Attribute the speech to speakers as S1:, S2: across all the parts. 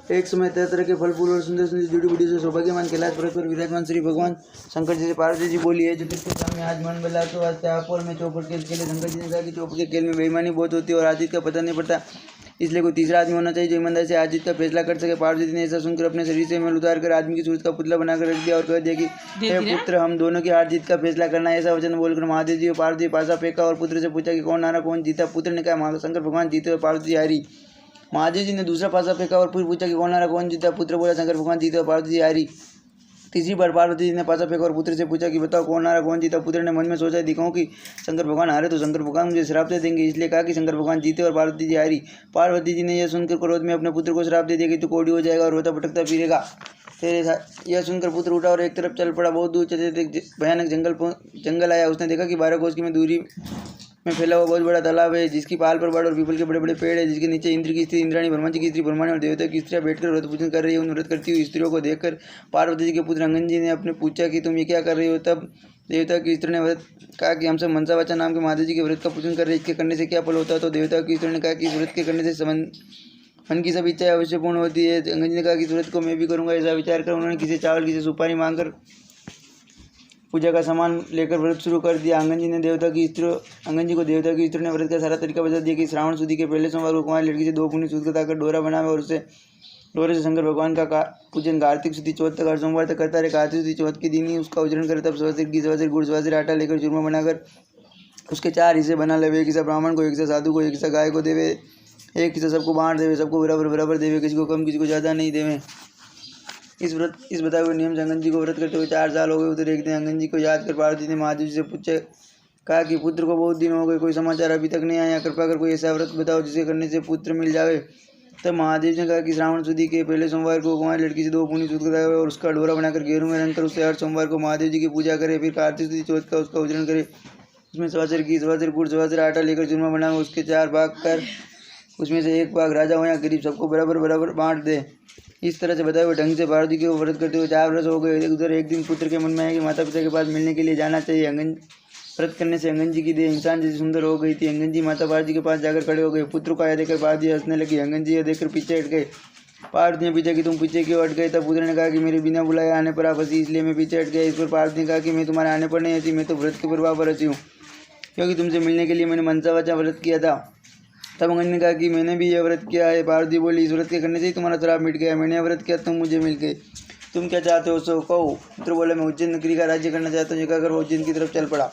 S1: एक समय तरह तरह के फल फूल और सुंदर सुंदर जड़ी बूटी से सौभाग्यमान कैलाश पर्वत पर विराजमान श्री भगवान शंकर जी से पार्वती जी बोली है, जो किसके सामने आज मन बदला तो वास्ते आप और मैं चौपड़ के खेले। शंकर जी ने कहा कि चौपड़ के खेल में बेईमानी बहुत होती है और आजीत का पता नहीं पड़ता, इसलिए कोई तीसरा आदमी होना चाहिए जो ईमानदारी से आजीत का फैसला कर सके। पार्वती जी ने ऐसा सुनकर अपने शरीर से मैल उतार कर आदमी की सूरत का पुतला बनाकर रख दिया और कह दिया कि हे पुत्र, हम दोनों की हार जीत का फैसला करना है। ऐसा वचन बोलकर महादेव जी और पार्वती पासा फेंका और पुत्र से पूछा कि कौन हारा कौन जीता। पुत्र ने कहा शंकर भगवान जीते और पार्वती जी हारी। महादेव जी ने दूसरा पासा फेंका और फिर पूछा कि कौन हारा कौन जीता। पुत्र बोला शंकर भगवान जीते और पार्वती जी हारी। तीसरी बार पार्वती जी ने पासा फेंका और पुत्र से पूछा कि बताओ कौन हारा कौन जीता। पुत्र ने मन में सोचा दिखाऊं कि शंकर भगवान हारे तो शंकर भगवान मुझे श्राप दे देंगे, इसलिए कहा कि शंकर भगवान जीते और पार्वती जी हारी। पार्वती जी ने यह सुनकर क्रोध में अपने पुत्र को श्राप दे दिया कि तू कोड़ी हो जाएगा और रोता भटकता फिरेगा तेरे साथ। यह सुनकर पुत्र उठा और एक तरफ चल पड़ा। बहुत दूर चलते थे भयानक जंगल आया। उसने देखा कि 12 कोस की दूरी में फैला हुआ बहुत बड़ा तालाब है, जिसकी पाल पर बाड़ और पीपल के बड़े बड़े पेड़ है, जिसके नीचे इंद्र की स्त्री इंद्राणी, ब्रह्मा जी की स्त्री ब्रह्माणी और देवता की स्त्रियां बैठकर व्रत पूजन कर रही है। उन व्रत करती हुई स्त्रियों को देखकर पार्वती जी के पुत्र अंगन जी ने अपने पूछा कि तुम ये क्या कर रही हो। तब देवता की स्त्री ने व्रत कहा कि हमसे मनसा वाचा नाम के महादेव जी के व्रत का पूजन कर रहे, इसके करने से क्या फल होता है। तो देवता की स्त्री ने कहा कि इस व्रत के करने से मन की सब इच्छाएं अवश्य पूर्ण होती है। अंगन जी ने कहा कि इस व्रत को मैं भी करूँगा। ऐसा विचार कर उन्होंने किसी चावल किसी सुपारी मांगकर पूजा का सामान लेकर व्रत शुरू कर दिया। अंगन जी को देवता की स्त्री ने व्रत का सारा तरीका बता दिया कि श्रावण सुदी के पहले सोमवार को कुंवारी लड़की से 2 पुनी सूत कटाकर डोरा बनावे और उसे डोरे से शंकर भगवान का पूजन कार्तिक सुदी चौथ तक हर सोमवार तक करता रहे। कार्तिक सुदी चौथ के दिन ही उसका उजरण करे। तब सवा सिर घी सवा सिर गुड़ सवा सिर आटा लेकर चूरमा बनाकर उसके 4 हिस्से बना लेवे। एक हिस्सा ब्राह्मण को, एक हिस्सा साधु को, एक हिस्सा गाय को देवे, एक हिस्सा सबको बांट देवे। सबको बराबर बराबर देवे, किसी को कम किसी को ज़्यादा नहीं देवे। इस बताए हुए नियम से अंगन जी को व्रत करते हुए 4 साल हो गए। उधर एक दिन अंगन जी को याद कर पार्वती ने महादेव जी से पूछा, कहा कि पुत्र को बहुत दिन हो गए, कोई समाचार अभी तक नहीं आया, कृपा कर कोई ऐसा व्रत बताओ जिसे करने से पुत्र मिल जावे। तब महादेव ने कहा कि श्रावण सुदी के पहले सोमवार को कुंवारी लड़की से 2 पुनी सूत कराए और उसका डोरा बनाकर गेरू में रंग कर उससे हर सोमवार को महादेव जी की पूजा करे। फिर कार्तिक सुदी चौथ का उसका उजरण करे, उसमें सवा सिर घी सवा सिर गुड़ सवा सिर आटा लेकर चूरमा बनाए, उसके 4 भाग कर उसमें से 1 भाग राजा हो या गरीब सबको बराबर बराबर बांट दे। इस तरह से बताए हुए ढंग से पार्वती को व्रत करते हुए 4 वर्ष हो गए। उधर एक दिन पुत्र के मन में आया कि माता पिता के पास मिलने के लिए जाना चाहिए। व्रत करने से अंगन जी की देह इंसान जैसी सुंदर हो गई थी। अंगन जी माता पार्वती के पास जाकर खड़े हो गए। पुत्र को आया देखकर पार्वती हंसने लगी। अंगन जी यह देखकर पीछे हट गए। पार्वती ने पूछा कि तुम पीछे क्यों हट गए। तब पुत्र ने कहा कि मेरे बिना बुलाए आने पर आप हंसी, इसलिए मैं पीछे हट गया। इस पर पार्वती ने कहा कि मैं तुम्हारे आने पर नहीं हंसी, मैं तो व्रत के प्रभाव पर हंसी हूँ, क्योंकि तुमसे मिलने के लिए मैंने मनसा वाचा व्रत किया था। तब अंगन ने कहा कि मैंने भी यह व्रत किया है। पार्वती बोली, इस व्रत के करने से ही तुम्हारा श्राप मिट गया। मैंने यह व्रत किया, तुम मुझे मिल गए, तुम क्या चाहते हो सो कहो। पुत्र बोला, मैं उज्जैन नगरी का राज्य करना चाहता हूँ। ये कहकर वो उज्जैन की तरफ चल पड़ा।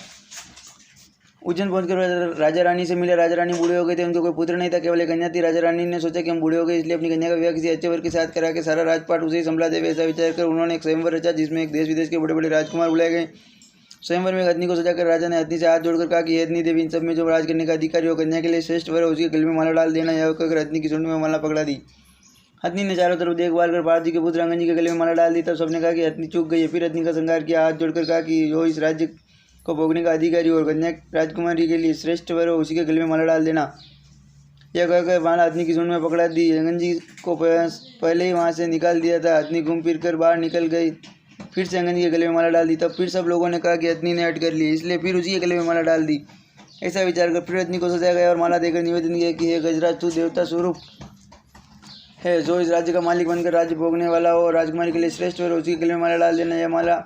S1: उज्जैन पहुंचकर राजा रानी से मिले। राजा रानी बूढ़े हो गए थे, उनके कोई पुत्र नहीं था, केवल एक कन्या थी। राजा रानी ने सोचा कि हम बूढ़े हो गए, इसलिए अपनी कन्या का विवाह किसी अच्छे वर्ग के साथ करा के सारा राजपाट उसे ही संभला देवे। ऐसा विचार कर उन्होंने एक स्वयंवर रचा, जिसमें एक देश विदेश के बड़े बड़े राजकुमार बुलाए गए। स्वयंवर में हथनी को सजाकर राजा ने हथनी से हाथ जोड़कर कहा कि हथनी देवी, इन सब में जो राज करने का अधिकारी हो, कन्या के लिए श्रेष्ठ वर है, उसके गले में माला डाल देना। यह कहकर हथनी की सूंड में माला पकड़ा दी। हथनी ने चारों तरफ देखभाल कर पार्वती के पुत्र अंगन जी के गले में माला डाल दी। तब सबने कहा कि हथनी चूक गई है। फिर हथनी का श्रृंगार किया, हाथ जोड़कर कहा कि जो इस राज्य को भोगने का अधिकारी और कन्या राजकुमारी के लिए श्रेष्ठ वर हो, उसी के गले में माला डाल देना। यह कहकर माला हथनी की सूंड में पकड़ा दी। अंगन जी को पहले ही वहाँ से निकाल दिया था। हथनी घूम फिर कर बाहर निकल गई। फिर से अंगन जी के गले में माला डाल दी। तब फिर सब लोगों ने कहा कि हथनी ने हट कर ली, इसलिए फिर उसी के गले में माला डाल दी। ऐसा विचार कर फिर हथनी को सजाया गया और माला देकर निवेदन किया कि हे गजराज, तू देवता स्वरूप है, जो इस राज्य का मालिक बनकर राज्य भोगने वाला हो और राजकुमारी के लिए श्रेष्ठ हो, उसी के गले में माला डाल देना। यह माला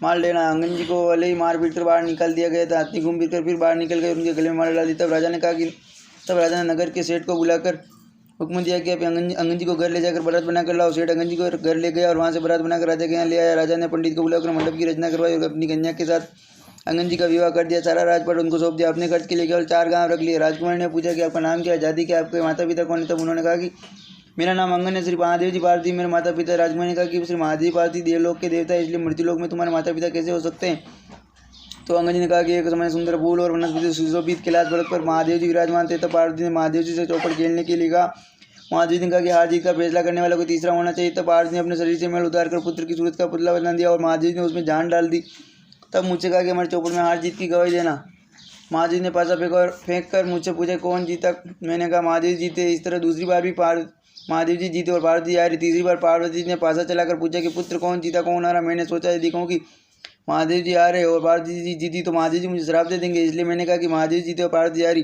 S1: मार लेना। अंगन जी को भले ही मार पीट कर बाहर निकाल दिया गया था। हथनी घूम फिर कर फिर बाहर निकल गए, उनके गले में माला डाल दी। तब राजा ने नगर के सेठ को बुलाकर हुक्म दिया कि आप अंगन जी को घर ले जाकर बारात बनाकर लाओ। सेठ अंगन जी को घर ले गया और वहाँ से बारात बनाकर राजा के यहाँ ले आया। राजा ने पंडित को बुलाकर मंडप की रचना करवाई और अपनी कन्या के साथ अंगन जी का विवाह कर दिया। सारा राजपाट उनको सौंप दिया। अपने खर्च के लिए केवल 4 गाँव रख लिए। राजकुमार ने पूछा कि आपका नाम क्या है, जाति क्या, आपके माता पिता कौन है। तब उन्होंने कहा कि मेरा नाम अंगन है, श्री महादेव जी पार्वती मेरे माता पिता। राजकुमार ने कहा कि श्री महादेव पार्वती देवलोक के देवता है, इसलिए मृत्युलोक में तुम्हारे माता पिता कैसे हो सकते हैं। तो अंगन जी ने कहा कि एक समय सुंदर फूल और वनस्पति सुशोभित कैलाश पर्वत पर महादेव जी विराजमान थे। तब पार्वती ने महादेव जी से चौपड़ खेलने के लिए कहा। महादेव जी ने कहा कि हार जीत का फैसला करने वाला कोई तीसरा होना चाहिए। तब पार्वती ने अपने शरीर से मैल उतार कर पुत्र की सूरत का पुतला बना दिया और महादेव जी ने उसमें जान डाल दी। तब मुझसे कहा कि हमारे चौपड़ में हार जीत की गवाही देना। महादेव ने पासा फेंक कर मुझसे पूछा कौन जीता। मैंने कहा महादेव जीते। इस तरह दूसरी बार भी महादेव जी जीते और पार्वती जी हारी। तीसरी बार पार्वती जी ने पासा चलाकर पूछा कि पुत्र कौन जीता कौन हारा। मैंने सोचा यदि कहूँ कि महादेव जी हारे और पार्वती जी जीती तो महादेव जी मुझे श्राप दे देंगे, इसलिए मैंने कहा कि महादेव जीते और पार्वती जी हारी।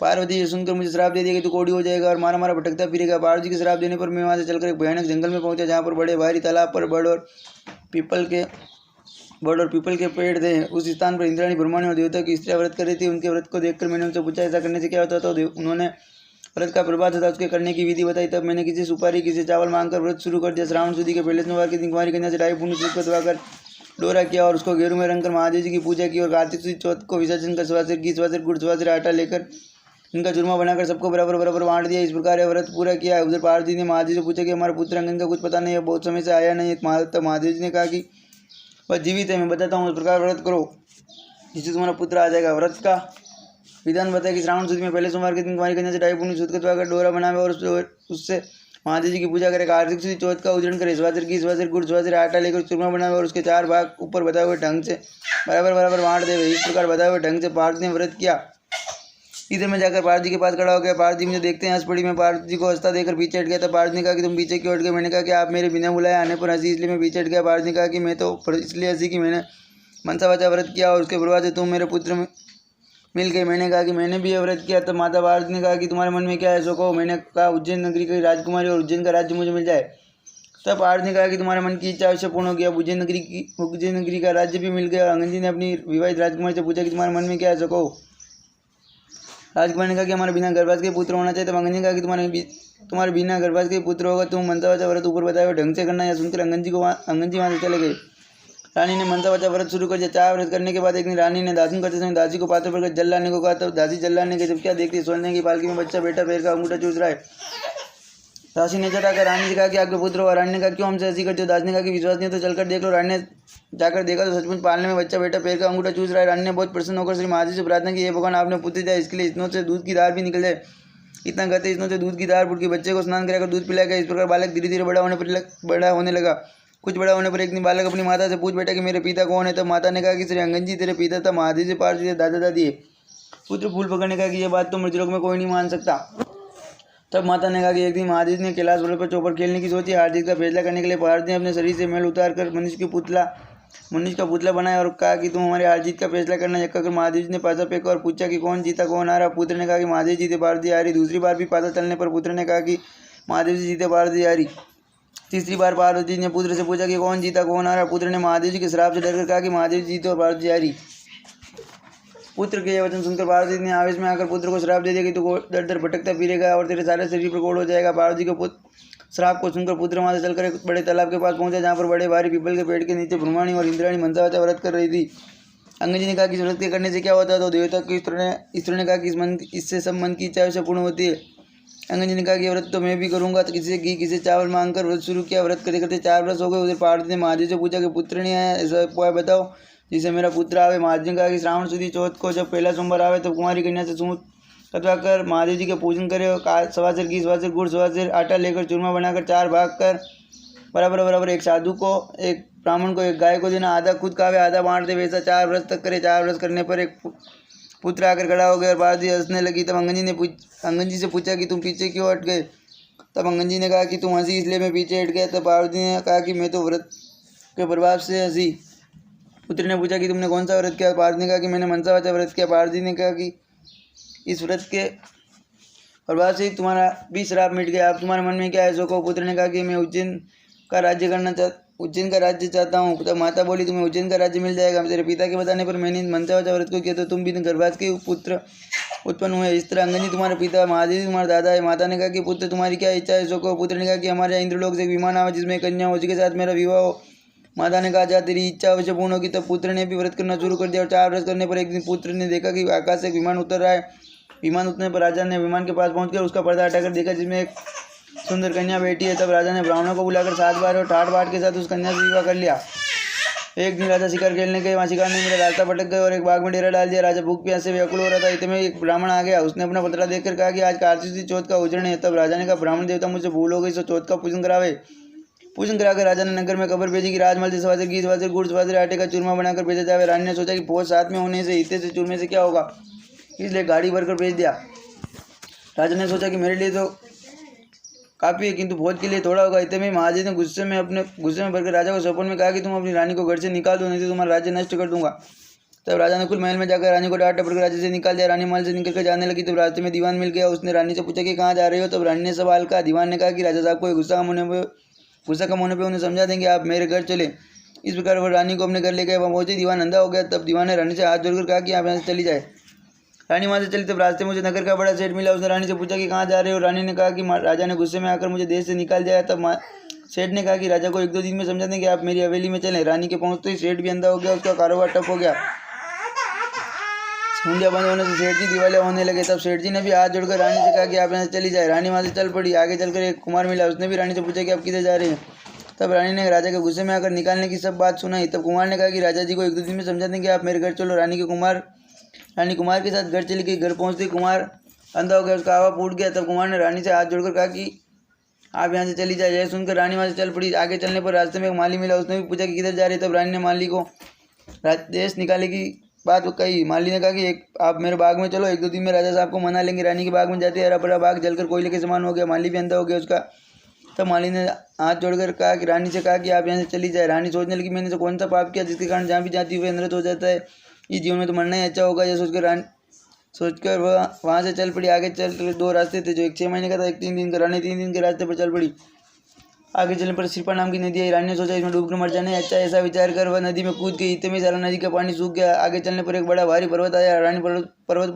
S1: पार्वती ये सुनकर मुझे श्राप दे दिया कि तू कोढ़ी हो जाएगा और मारा मारा भटकता फिरेगा। पार्वती के श्राप देने पर मैं वहाँ से चलकर एक भयानक जंगल में पहुंचा, जहाँ पर बड़े भारी तालाब पर बड़ और पीपल के पेड़ थे। उस स्थान पर इंद्राणी ब्रह्मांड और देवता की स्त्रियाँ व्रत कर रही थी। उनके व्रत को देखकर मैंने उनसे पूछा ऐसा करने से क्या होता। तो उन्होंने व्रत का प्रभाव तथा उसके करने की विधि बताई। तब मैंने किसी सुपारी किसी चावल मांगकर व्रत शुरू कर दिया। श्रावण शुद्धि के पहले सोमवार के दिन कुमारी कन्या से ढाई पुण्य सूत्र दबाकर डोरा किया और उसको घेरू में रंगकर महादेव जी की पूजा की और कार्तिक शुद्ध चौथ को विसर्जन कर सवा सिर घी सवा सिर गुड़ सवा सिर आटा लेकर इनका चूरमा बनाकर सबको बराबर बराबर बांट दिया। इस प्रकार यह व्रत पूरा किया। उधर पार्वती ने महादेव से पूछा कि हमारा पुत्र अंगन का कुछ पता नहीं है, बहुत समय से आया नहीं। तब महादेव जी ने कहा कि वह जीवित है, मैं बताता हूँ, उस प्रकार व्रत करो जिससे तुम्हारा पुत्र आ जाएगा। व्रत का विधान बताया कि श्रावण शुद्ध में पहले सोमवार के दिन कुमारी कन्या से ढाई पुण्य सूत्र दबाकर डोरा बनावे और उससे महादेव जी की पूजा करे। कार्तिक शुद्ध चौथ का उजड़न करे। सवा सिर घी सवा सिर गुड़ सवा सिर आटा लेकर चूरमा बनावे और उसके 4 भाग ऊपर बताए हुए ढंग से बराबर बराबर बांट देवे। इस प्रकार बताए हुए ढंग से पार्वती ने व्रत किया। इधर में जाकर पार्वती के पास खड़ा हो गया। पार्वती मुझे देखते हैं हंस पड़ी। मैं पार्वती जी को हंसता देकर पीछे हट गया। तब पार्वती ने कहा कि तुम पीछे क्यों हट गए। मैंने कहा कि आप मेरे बिना बुलाए आने पर हंसी, इसलिए मैं पीछे हट गया। पार्वती ने कहा कि मैं तो इसलिए हंसी कि मैंने मनसा वाचा व्रत किया और उसके प्रभाव से तुम मेरे पुत्र मिल गए। मैंने कहा कि मैंने भी यह व्रत किया। तब माता पार्वती ने कहा कि तुम्हारे मन में क्या है सो कहो। मैंने कहा उज्जैन नगरी की राजकुमारी और उज्जैन का राज्य मुझे मिल जाए। तब पार्वती ने कहा कि तुम्हारे मन की इच्छा अवश्य पूर्ण हो गया। उज्जैन नगरी का राज्य भी मिल गया। अंगन जी ने अपनी विवाहित राजकुमारी से पूछा कि तुम्हारे मन में क्या है सो कहो। राजकुमार ने कहा कि हमारे बिना गर्भवास के पुत्र होना चाहिए। तब अंगन जी ने कहा कि तुम्हारे बिना गर्भवास के पुत्र होगा। तुम मनसा वाचा व्रत ऊपर बताए हुए ढंग से करना। यह सुनकर अंगन जी वहाँ से चले गए। रानी ने मनसा वाचा व्रत शुरू कर दिया। 4 व्रत करने के बाद एक दिन रानी ने दातुन करते समय दासी को पात्र पर जल लाने को कहा। तब दासी जल लाने के जब क्या देखती सोचने की पालकी में बच्चा बेटा पैर का अंगूठा चूस रहा है। दासी ने चढ़ाकर रानी से कहा कि आपके पुत्र हो। रानी ने कहा क्यों हमसे ऐसी करते हो। दासी ने कहा कि विश्वास नहीं तो चलकर देख लो। रानी ने जाकर देखा तो सचमुच पालने में बच्चा बेटा पैर का अंगूठा चूस रहा है। रानी ने बहुत प्रसन्न होकर श्री महादेव से प्रार्थना की, हे भगवान आपने पुत्र दिया, इसके लिए इतनों से दूध की धार भी निकल जाए। इतना कहते इतनों से दूध की धार फूट के बच्चे को स्नान कराकर दूध पिलाया गया। इस प्रकार बालक धीरे धीरे बड़ा होने लगा। कुछ बड़ा होने पर एक दिन बालक अपनी माता से पूछ बैठा कि मेरे पिता कौन है। तब माता ने कहा कि श्री अंगन जी तेरे पिता। तब महादेव से पार्वती से दादा दादी है। पुत्र फूल पकड़ने का कि यह बात तो मृतलोक में कोई नहीं मान सकता। तब माता ने कहा कि एक दिन महादेव ने कैलाश पर्वत पर चौपर खेलने की सोची। हार जीत का फैसला करने के लिए पार्वती ने अपने शरीर से मैल उतार कर मनुष्य का पुतला बनाया और कहा कि तुम हमारे हार जीत का फैसला करना। यह कहकर महादेव जी ने पासा फेंका और पूछा कि कौन जीता कौन हारा। पुत्र ने कहा कि महादेव जीते, पार्वती हारी। दूसरी बार भी पासा चलने पर पुत्र ने कहा कि महादेव जी जीते, पार्वती हारी। तीसरी बार पार्वती ने पुत्र से पूछा कि कौन जीता कौन हारा। पुत्र ने महादेव जी के श्राप से डरकर कहा कि महादेव जीते और पार्वती हारी। पुत्र के यह वचन सुनकर पार्वती ने आवेश में आकर पुत्र को श्राप दे दिया कि तू दर दर भटकता फिरेगा और तेरे सारे शरीर पर कोढ़ हो जाएगा। पार्वती के श्राप को सुनकर पुत्र वहां से चलकर एक बड़े तालाब के पास पहुंचा, जहाँ पर बड़े भारी पीपल के पेड़ के नीचे ब्रह्माणी और इंद्राणी मनसा वाचा व्रत कर रही थी। अंगन जी ने कहा कि व्रत के करने से क्या होता है। तो देवता की स्त्री ने कहा कि इससे सब मन की इच्छा पूर्ण होती है। अंगन जी ने कहा कि व्रत तो मैं भी करूंगा। तो किसी घी किसी चावल मांगकर व्रत शुरू किया। व्रत करते करते 4 वर्ष हो गए। उधर पार्वती ने महादेव से पूछा कि पुत्र नहीं आया, ऐसा उपाय बताओ जिससे मेरा पुत्र आवे। महादेव ने कहा कि श्रावण शुद्धि चौथ को जब पहला सोमवार आवे तब कुमारी कन्या से सूत कटवाकर महादेव जी के पूजन करे। सवा सिर घी सवा सिर गुड़ सवा सिर आटा लेकर चूरमा बनाकर 4 भाग कर बराबर बराबर एक साधु को एक ब्राह्मण को एक गाय को देना। आधा खुद खावे आधा बांट दे। वैसा 4 वर्ष तक करे। 4 वर्ष करने पर एक पुत्र आकर खड़ा हो गया और पार्वती हंसने लगी। तब अंगन जी से पूछा कि तुम पीछे क्यों हट गए। तब अंगन जी ने कहा कि तुम हंसी इसलिए मैं पीछे हट गया। तब पार्वती ने कहा कि मैं तो व्रत के प्रभाव से हंसी। पुत्र ने पूछा कि तुमने कौन सा व्रत किया। पार्वती ने कहा कि मैंने मनसा वाचा व्रत किया। पार्वती ने कहा कि इस व्रत के प्रभाव से तुम्हारा भी श्राप मिट गया। अब तुम्हारे मन में क्या है सो कहो। पुत्र ने कहा कि मैं उज्जैन का राज्य चाहता हूँ। तब माता बोली तुम्हें उज्जैन का राज्य मिल जाएगा। तेरे पिता के बताने पर मैंने मनसा वाचा व्रत को किया तो तुम भी गर्भवास के पुत्र उत्पन्न हुए। इस तरह अंगन जी तुम्हारे पिता, महादेव तुम्हारा दादा है। माता ने कहा कि पुत्र तुम्हारी क्या इच्छा है सो कहो। पुत्र ने कहा कि हमारे यहाँ इंद्रलोक से एक विमान आवे जिसमें कन्या हो, उसके साथ मेरा विवाह हो। माता ने कहा जा तेरी इच्छा अवश्य पूर्ण होगी। तब पुत्र ने भी व्रत करना शुरू कर दिया और 4 वर्ष करने पर एक दिन पुत्र ने देखा कि आकाश से एक विमान उतर रहा है। विमान उतरने पर राजा ने विमान के पास पहुंचकर उसका पर्दा हटाकर देखा जिसमें एक सुंदर कन्या बैठी है। तब राजा ने ब्राह्मणों को बुलाकर 7 बार और ठाठ बाट के साथ उस कन्या से विवाह कर लिया। एक दिन राजा शिकार खेलने गए। वहाँ शिकार ने मेरा रास्ता भटक गए और एक बाग में डेरा डाल दिया। राजा भूख प्यास से व्याकुल हो रहा था। इतने में एक ब्राह्मण आ गया। उसने अपना पतरा देखकर कहा कि आज कार्तिक चौथ का उजड़न है। तब राजा ने कहा ब्राह्मण देवता मुझसे भूल हो गई, सो चौथ का पूजन करावे। पूजन कराकर राजा ने नगर में खबर भेजी कि राजमहल से सवा सिर घी सवा सिर गुड़ सवा सिर आटे का चूरमा बनाकर भेजा जावे। रानी ने सोचा कि फौज साथ में होने से इतने से चूरमे से क्या होगा, इसलिए गाड़ी भरकर भेज दिया। राजा ने सोचा कि मेरे लिए तो काफ़ी है किंतु फौज के लिए थोड़ा होगा। इतने में महादेव ने गुस्से में भरकर राजा को सपन में कहा कि तुम अपनी रानी को घर से निकाल दो, नहीं तो तुम्हारा राज्य नष्ट कर दूंगा। तब राजा नकुल महल में जाकर रानी को डांट डपट कर राज्य से निकाल दिया। रानी महल से निकल कर जाने लगी तब रास्ते में दीवान मिल गया। उसने रानी से पूछा कि कहाँ जा रहे हो। तब रानी ने सवाल कहा। दीवान ने कहा कि राजा साहब को गुस्सा कम होने पर उन्हें समझा देंगे, आप मेरे घर चले। इस प्रकार वह रानी को अपने घर ले गए। वहाँ पहुंचे दीवान अंधा हो गया। तब दीवान ने रानी से हाथ जोड़कर कहा कि आप यहाँ से चली जाए। रानी वहाँ से चली। तब रास्ते में मुझे नगर का बड़ा सेठ मिला। उसने रानी से पूछा कि कहाँ जा रहे हो। रानी ने कहा कि राजा ने गुस्से में आकर मुझे देश से निकाल दिया। तब सेठ ने कहा कि राजा को 1-2 दिन में समझा दें कि आप मेरी हवेली में चलें। रानी के पहुँचते ही सेठ भी अंधा हो गया। उसका कारोबार ठप हो गया। मुंडिया बंद होने से सेठ जी दिवाले होने लगे। तब सेठ जी ने भी हाथ जोड़कर रानी से कहा कि आप यहाँ से चली जाए। रानी वहाँ से चल पड़ी। आगे चलकर एक कुमार मिला। उसने भी रानी से पूछा कि आप किधर जा रहे हैं। तब रानी ने राजा के गुस्से में आकर निकालने की सब बात सुनाई। तब कुमार ने कहा कि राजा जी को 1-2 दिन में समझा दें कि आप मेरे घर चलो। रानी कुमार के साथ घर चली गई। घर पहुँचते कुमार अंधा हो गया। उसका आवा फूट गया। तब कुमार ने रानी से हाथ जोड़कर कहा कि आप यहाँ से चली जाए। यह सुनकर रानी वहाँ से चल पड़ी। आगे चलने पर रास्ते में एक माली मिला। उसने भी पूछा कि किधर जा रहे। तब रानी ने माली को देश निकाले की बात कही। माली ने कहा कि आप मेरे बाग में चलो, 1-2 दिन में राजा साहब को मना लेंगे। रानी के बाग में जाते हरा भरा बाग जलकर कोयले के समान हो गया। माली भी अंधा हो गया उसका। तब माली ने हाथ जोड़कर कहा कि रानी से कहा कि आप यहाँ से चली जाए। रानी सोचने लगी मैंने तो कौन सा पाप किया जिसके कारण जहाँ भी जाती हुई नृत हो जाता है। इस जीवन में तो मरना ही अच्छा होगा। यह सोचकर वह वहाँ से चल पड़ी। आगे चल 2 रास्ते थे, जो एक 6 महीने का था, एक 3 दिन का। रानी 3 दिन के रास्ते पर चल पड़ी। आगे चलने पर सिरपा नाम की नदी आई। रानी ने सोचा इसमें डूबकर मर जाना अच्छा। ऐसा विचार कर वह नदी में कूद गई। इतने में सारा नदी का पानी सूख गया। आगे चलने पर एक बड़ा भारी पर्वत आया। रानी पर्वत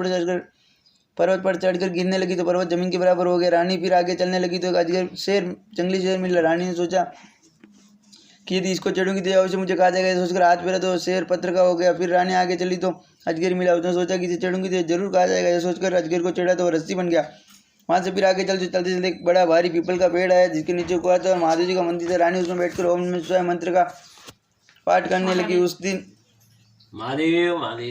S1: पर चढ़कर गिरने लगी तो पर्वत जमीन के बराबर हो गया। रानी फिर आगे चलने लगी तो एक अजगर जंगली शेर मिला। रानी ने सोचा कि यदि इसको चढ़ूंगी तो अवश्य मुझे खा जाएगा। सोचकर हाथ फेरा तो शेर पत्थर का हो गया। फिर रानी आगे चली तो अजगर मिला। उसने सोचा कि इसे चढ़ूंगी तो जरूर खा जाएगा। यह सोचकर अजगर को चढ़ा तो वह रस्सी बन गया। वहाँ से फिर आगे चलते चलते एक बड़ा भारी पीपल का पेड़ आया जिसके नीचे कुआ था और महादेव जी का मंदिर था। रानी उसमें बैठकर ओम नमः शिवाय मंत्र का पाठ करने लगी। उस दिन
S2: महादेव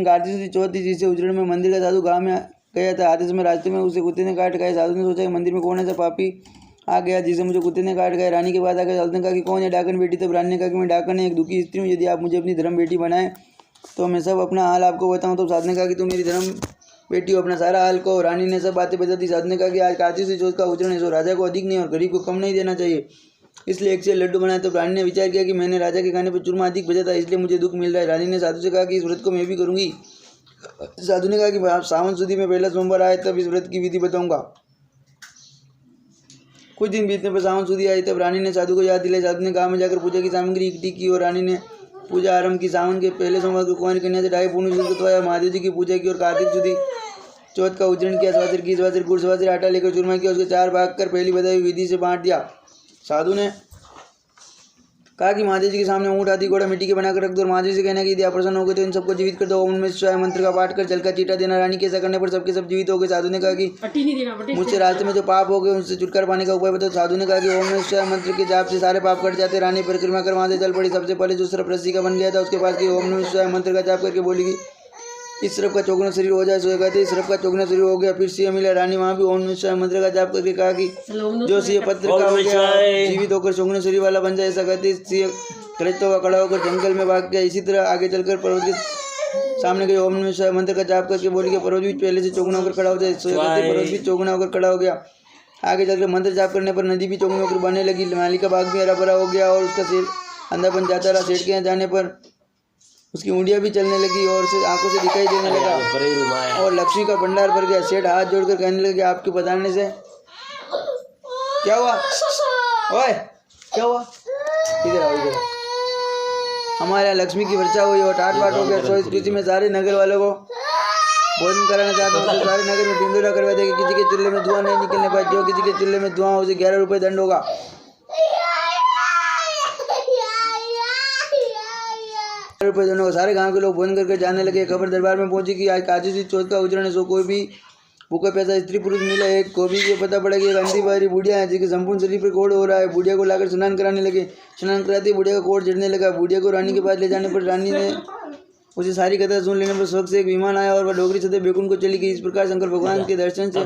S1: कार्तिक सुदी चौथ थी जिसे उजड़न में मंदिर का साधु गांव में गया था। आधे समय रास्ते में उसे कुत्ते ने काट खाया। साधु ने सोचा कि मंदिर में कौन ऐसा पापी आ गया जिसे मुझे कुत्ते ने काट गया। रानी के बाद आकर साधु ने कहा कि कौन है डाकन बेटी। तब रानी ने कहा कि मैं डाकन एक दुखी स्त्री हूँ। यदि आप मुझे अपनी धर्म बेटी बनाएं तो मैं सब अपना हाल आपको बताऊँ। तो साधु ने कहा कि तुम मेरी धर्म बेटी हो, अपना सारा हाल कहो। रानी ने सब बातें बता दी। साधु ने कहा कि आज कार्तिक सुदी चौथ का उजड़न है, सो राजा को अधिक नहीं और गरीब को कम नहीं देना चाहिए, इसलिए 1 से लड्डू बनाए। तो रानी ने विचार किया कि मैंने राजा के खाने पर चूरमा अधिक बचा था, इसलिए मुझे दुख मिल रहा है। रानी ने साधु से कहा कि इस व्रत को मैं भी करूंगी। साधु ने कहा कि आप सावन सुदी में पहला सोमवार आए तब इस व्रत की विधि बताऊंगा। कुछ दिन बीतने पर सावन सुदी आई। तब रानी ने साधु को याद दिलाई। साधु ने गाँव में जाकर पूजा की सामग्री इकट्ठी की और रानी ने पूजा आरंभ की। सावन के पहले सोमवार को कुंवारी कन्या से 2.5 पूर्ण जुलकतवाया महादेव जी की पूजा की और कार्तिक सुदी चौथ का उजड़न किया। सवासिर घी सवासिर गुड़ सवासिर आटा लेकर चूरमा किया, उसके 4 भाग कर पहली बताई विधि से बांट दिया। साधु ने कहा कि महादेव जी के सामने ऊँट हाथी घोड़ा मिट्टी के बनाकर रख दो और महादेव जी से कहना कि यदि आप प्रसन्न हो गए तो इन सबको जीवित कर दो। ओम नमः शिवाय मंत्र का पाठ कर जल का चीटा देना। रानी के ऐसा करने पर सबके सब जीवित हो गए। साधु ने कहा कि मुझसे रास्ते में जो पाप हो गए उनसे छुटकारा पाने का उपाय बताओ। साधु ने कहा कि ओम नमः शिवाय मंत्र के जाप से सारे पाप कट जाते। रानी परिक्रमा कर वहाँ से चल पड़ी। सबसे पहले जो सर्प रस्सी का बन गया था उसके पास की ओम नमः शिवाय मंत्र का जाप करके बोली कि इस सर्प का चौगुना शरीर हो जाए। सोएगा तो इस सर्प का चौगुना शरीर हो गया। फिर सिंह मिला। रानी वहाँ भी ओम नमः शिवाय मंत्र का जाप करके कहा कि जो सिंह पत्थर का हो गया जीवित होकर चौगुना शरीर वाला बन जाए। ऐसा कहते सिंह गरजता हुआ खड़ा होकर जंगल में भाग गया। इसी तरह आगे चलकर पर्वत के सामने गए। ओम नमः शिवाय मंत्र का जाप करके बोली कि पर्वत भी पहले से चौगुना होकर खड़ा हो जाए। पर्वत भी चौगुना होकर खड़ा हो गया। आगे चलकर मंत्र जाप करने पर नदी भी चौगुना होकर बहने लगी। माली का बाग भी हरा भरा हो गया और उसका सिर अंधा बन जाता रहा। सेठ के यहाँ जाने पर उसकी उंगलियां भी चलने लगी और आंखों से दिखाई देने लगा और लक्ष्मी का भंडार भर गया। सेठ हाथ जोड़कर कहने लगे आपके बताने से क्या हुआ? ओए क्या हुआ? इधर आओ इधर। हमारे यहाँ लक्ष्मी की वर्षा हुई और टाट बाट हो गया। तो इस स्थिति में सारे नगर वालों को भोजन कराना चाहता हूँ। तो सारे नगर में ढिंडोरा करवा देगा। किसी के चूल्हे में धुआं नहीं निकलने पाए। जो किसी के चूल्हे में धुआं उसे 11 रुपये दंड होगा। सारे गांव के लोग भोजन करके जाने लगे। खबर दरबार में पहुंची कि आज कार्तिक सुदी चौथ का उजड़न है, सो कोई भी भूखा प्यासा स्त्री पुरुष मिला। एक को भी ये पता पड़ा कि एक अंधी बारी बुढ़िया है जिसके संपूर्ण शरीर पर कोढ़ हो रहा है। बुढ़िया को लाकर स्नान कराने लगे। स्नान कराते बुढ़िया का कोढ़ झड़ने लगा। बुढ़िया को रानी के पास ले जाने पर रानी ने उसे सारी कथा सुन लेने पर स्वर्ग से एक विमान आया और वह डोगरी सदैव बैकुंठ को चली गई। इस प्रकार शंकर भगवान के दर्शन से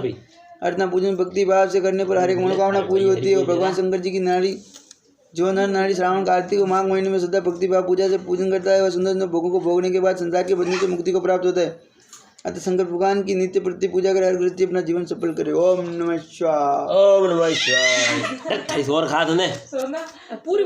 S1: अर्चना पूजन भक्ति भाव से करने पर हर एक मनोकामना पूरी होती है। और भगवान शंकर जी की नारी जो नर नारी श्रावण कार्तिक और माघ महीने में श्रद्धा भक्ति भाव पूजा से पूजन करता है वह सुंदर सुंदर भोगों को भोगने के बाद संसार के बंधन से मुक्ति को प्राप्त होता है। अतः शंकर भगवान की नित्य प्रति पूजा करे, अग्रति अपना जीवन सफल करे। ओम नमः शिवाय।
S2: ओम नमः शिवाय। इस और खा तूने
S3: पूरी